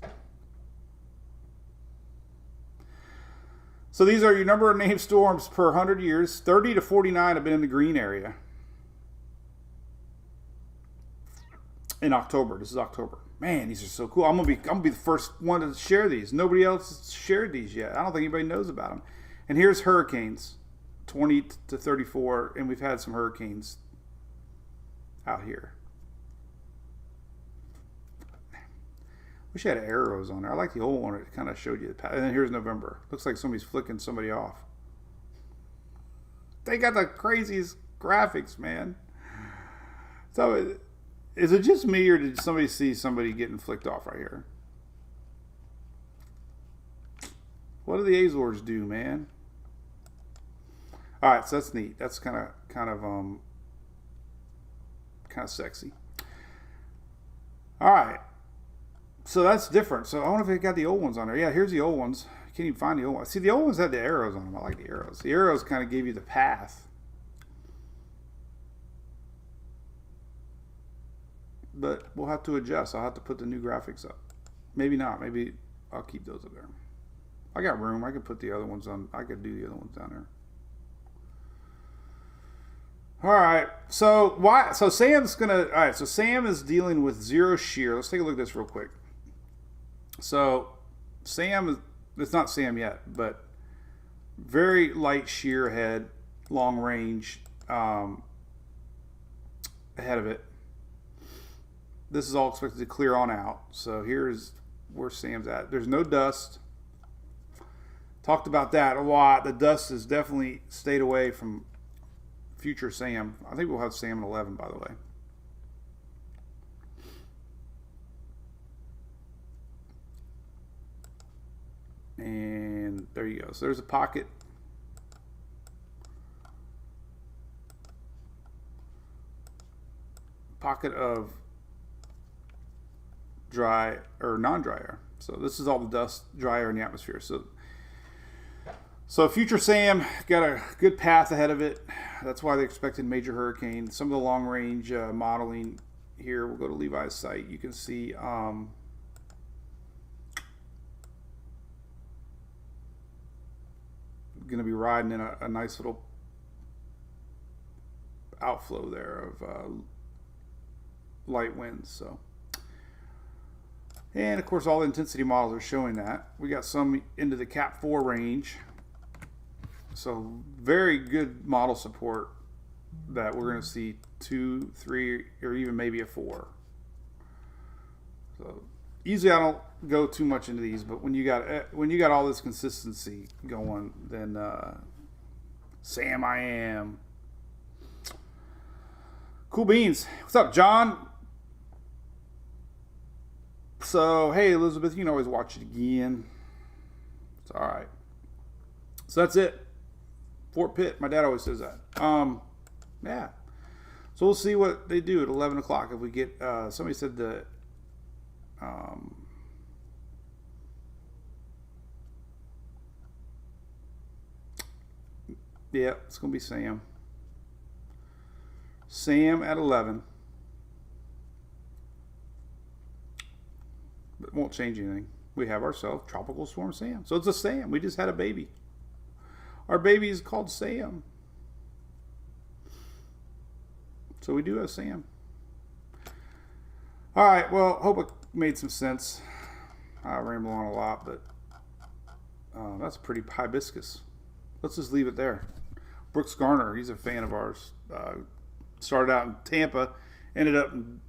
So these are your number of named storms per 100 years. 30 to 49 have been in the green area. In October. This is October. Man, these are so cool. I'm gonna be the first one to share these. Nobody else has shared these yet. I don't think anybody knows about them. And here's hurricanes. 20 to 34. And we've had some hurricanes out here. Wish I had arrows on there. I like the old one. It kind of showed you the path. And then here's November. Looks like somebody's flicking somebody off. They got the craziest graphics, man. So, is it just me, or did somebody see somebody getting flicked off right here? What do the Azores do, man? All right, so that's neat. That's kind of kind of sexy. All right. So that's different. So I wonder if they got the old ones on there. Yeah, here's the old ones. You can't even find the old ones. See, the old ones had the arrows on them. I like the arrows. The arrows kind of gave you the path. But we'll have to adjust. I'll have to put the new graphics up. Maybe not. Maybe I'll keep those up there. I got room. I could put the other ones on. I could do the other ones down there. All right. So why? So Sam's gonna. All right. So Sam is dealing with zero shear. Let's take a look at this real quick. So Sam, it's not Sam yet, but very light shear head, long range ahead of it. This is all expected to clear on out. So here's where Sam's at. There's no dust. Talked about that a lot. The dust has definitely stayed away from future Sam. I think we'll have Sam in 11, by the way. And there you go. So there's a pocket. Pocket of dry or non-dry air. So this is all the dust, dry air in the atmosphere. So future Sam got a good path ahead of it. That's why they expected major hurricane. Some of the long range modeling here. We'll go to Levi's site. You can see going to be riding in a nice little outflow there of light winds. So, and of course, all the intensity models are showing that. We got some into the Cat 4 range. So very good model support that we're going to see 2, 3, or even maybe a 4. So usually I don't go too much into these, but when you got all this consistency going, then Sam I am. Cool beans. What's up, John? So hey, Elizabeth, you can always watch it again. It's all right. So that's it. Fort Pitt. My dad always says that. Yeah. So we'll see what they do at 11 o'clock. If we get, somebody said the, yeah, it's going to be Sam. Sam at 11. But it won't change anything. We have ourselves Tropical Storm Sam. So it's a Sam. We just had a baby. Our baby is called Sam. So we do have Sam. All right. Well, hope it made some sense. I ramble on a lot, but that's pretty hibiscus. Let's just leave it there. Brooks Garner, he's a fan of ours. Started out in Tampa, ended up in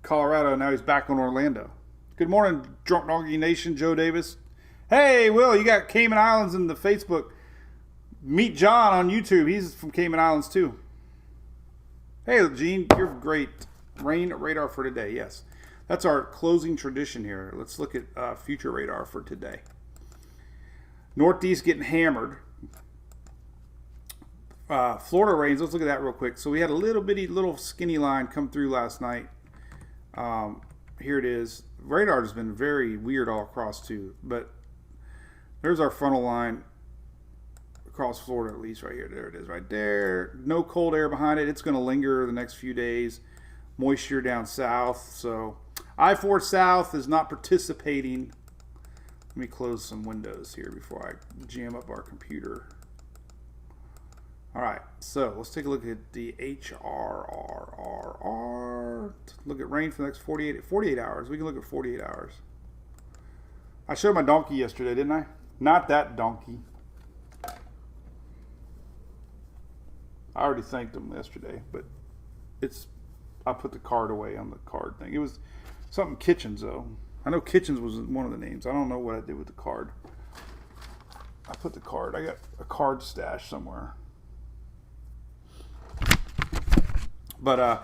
Colorado. Now he's back in Orlando. Good morning, Drunk Donkey Nation. Joe Davis. Hey, Will, you got Cayman Islands in the Facebook. Meet John on YouTube. He's from Cayman Islands too. Hey, Gene, you're great. Rain radar for today. Yes, that's our closing tradition here. Let's look at future radar for today. Northeast getting hammered. Florida rains. Let's look at that real quick. So we had a little skinny line come through last night. Here it is. Radar has been very weird all across too, but there's our frontal line. Across Florida, at least right here. There it is right there. No cold air behind it. It's going to linger the next few days. Moisture down south. So I-4 South is not participating. Let me close some windows here before I jam up our computer. All right. So let's take a look at the HRRRR. Look at rain for the next 48 hours. We can look at 48 hours. I showed my donkey yesterday, didn't I? Not that donkey. I already thanked him yesterday, but I put the card away on the card thing. It was something Kitchens, though. I know Kitchens was one of the names. I don't know what I did with the card. I put the card. I got a card stash somewhere. But, all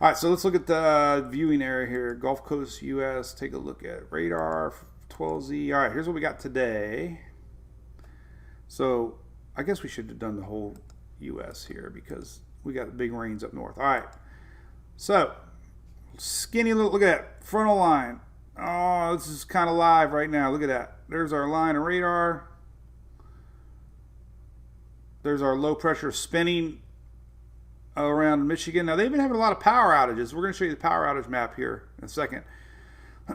right, so let's look at the viewing area here. Gulf Coast, U.S. Take a look at radar, 12Z. All right, here's what we got today. So I guess we should have done the whole U.S. here because we got big rains up north. All right. So, skinny little, look at that, frontal line. Oh, this is kind of live right now. Look at that. There's our line of radar. There's our low pressure spinning around Michigan. Now, they've been having a lot of power outages. We're going to show you the power outage map here in a second.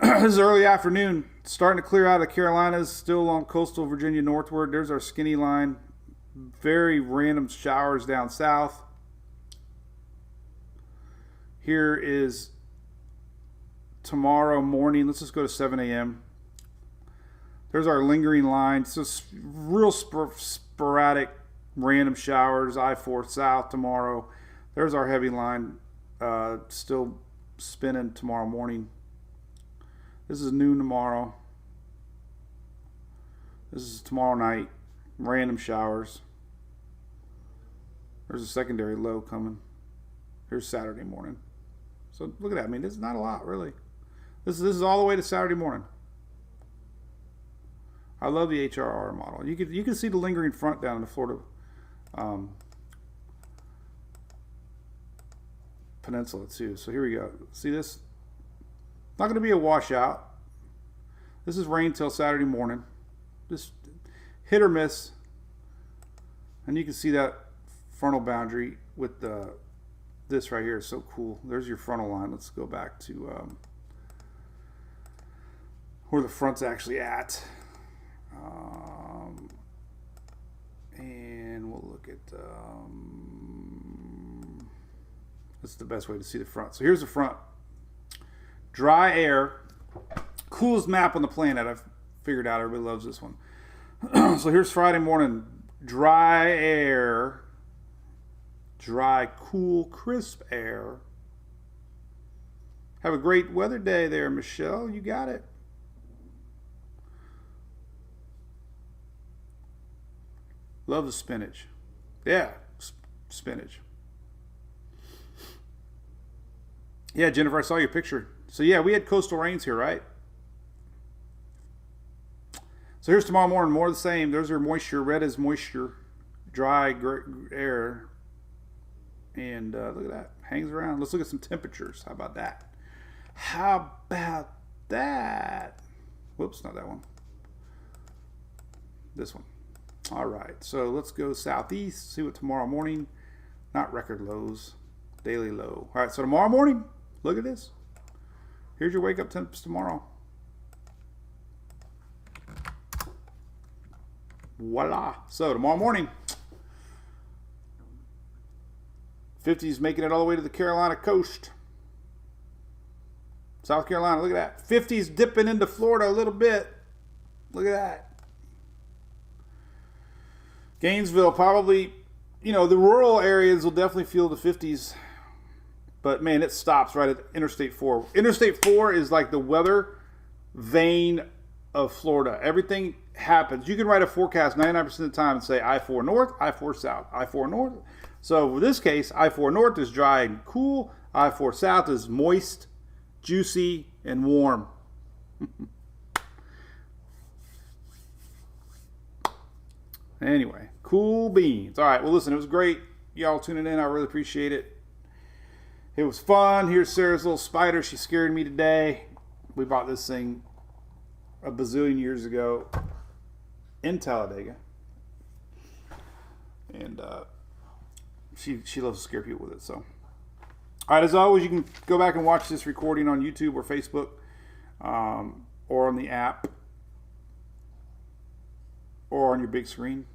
This is early afternoon. Starting to clear out of the Carolinas, still along coastal Virginia northward. There's our skinny line. Very random showers down south. Here is tomorrow morning. Let's just go to 7 a.m. There's our lingering line. So real sporadic random showers. I-4 south tomorrow. There's our heavy line. Still spinning tomorrow morning. This is noon tomorrow. This is tomorrow night. Random showers. There's a secondary low coming. Here's Saturday morning. So look at that. I mean, this is not a lot, really. This is all the way to Saturday morning. I love the HRR model. You can see the lingering front down in the Florida peninsula too. So here we go. See this? Not going to be a washout. This is rain till Saturday morning. Just hit or miss. And you can see that frontal boundary with this right here is so cool. There's your frontal line. Let's go back to where the front's actually at. And we'll look at this is the best way to see the front. So here's the front. Dry air. Coolest map on the planet. I've figured out. Everybody loves this one. So here's Friday morning. Dry air. Dry, cool, crisp air. Have a great weather day there, Michelle. You got it. Love the spinach. Yeah, spinach. Yeah, Jennifer, I saw your picture. So yeah, we had coastal rains here, right? So here's tomorrow morning, more of the same. There's your moisture. Red is moisture. Dry air. And look at that. Hangs around. Let's look at some temperatures. How about that? How about that? Whoops, not that one. This one. All right. So let's go southeast. See what tomorrow morning. Not record lows. Daily low. All right. So tomorrow morning, look at this. Here's your wake up temps tomorrow. Voila. So tomorrow morning, 50s making it all the way to the Carolina coast. South Carolina, look at that. 50s dipping into Florida a little bit. Look at that. Gainesville probably, the rural areas will definitely feel the 50s. But man, it stops right at Interstate 4. Interstate 4 is like the weather vein of Florida. Everything happens. You can write a forecast 99% of the time and say I-4 north, I-4 south, I-4 north. So in this case, I-4 north is dry and cool. I-4 south is moist, juicy, and warm. Anyway, cool beans. All right, well, listen, it was great. Y'all tuning in. I really appreciate it. It was fun. Here's Sarah's little spider. She scared me today. We bought this thing a bazillion years ago in Talladega. And she loves to scare people with it. So, all right, as always, you can go back and watch this recording on YouTube or Facebook or on the app or on your big screen.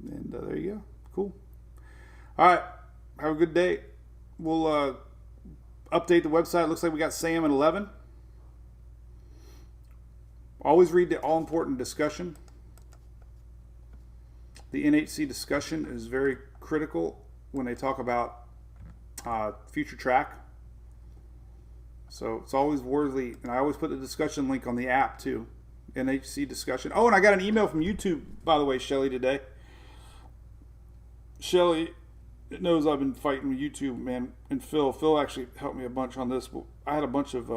And there you go. Cool. All right. Have a good day. We'll update the website. Looks like we got Sam at 11. Always read the all-important discussion. The NHC discussion is very critical when they talk about future track. So it's always worthy. And I always put the discussion link on the app too. NHC discussion. Oh, and I got an email from YouTube, by the way, Shelly, today. Shelly knows I've been fighting with YouTube, man. And Phil actually helped me a bunch on this. But I had a bunch of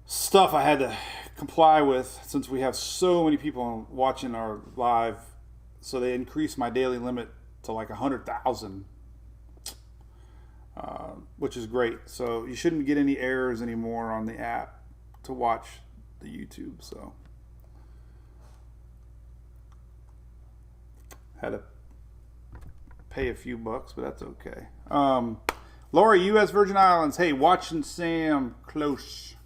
stuff I had to comply with since we have so many people watching our live So they increased my daily limit to like 100,000, which is great. So you shouldn't get any errors anymore on the app to watch the YouTube. So had to pay a few bucks, but that's okay. Laura, U.S. Virgin Islands. Hey, watching Sam close.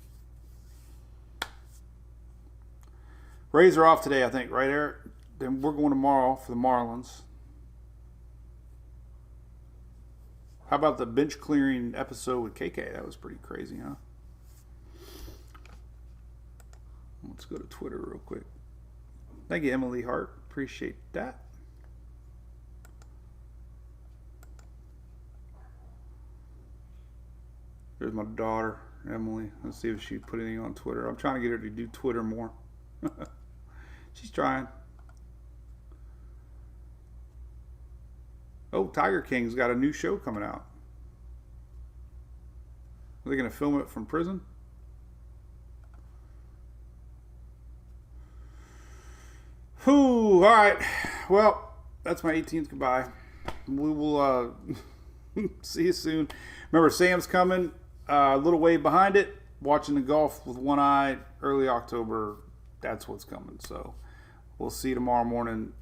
Rays are off today, I think, right, Eric? Then we're going tomorrow for the Marlins. How about the bench clearing episode with KK? That was pretty crazy, huh? Let's go to Twitter real quick. Thank you, Emily Hart. Appreciate that. There's my daughter, Emily. Let's see if she put anything on Twitter. I'm trying to get her to do Twitter more. She's trying. Oh, Tiger King's got a new show coming out. Are they going to film it from prison? Whew, all right. Well, that's my 18th goodbye. We will see you soon. Remember, Sam's coming. A little way behind it. Watching the golf with one eye. Early October. That's what's coming. So we'll see you tomorrow morning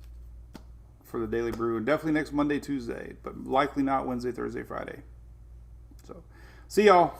for the Daily Brew. And definitely next Monday, Tuesday. But likely not Wednesday, Thursday, Friday. So see y'all.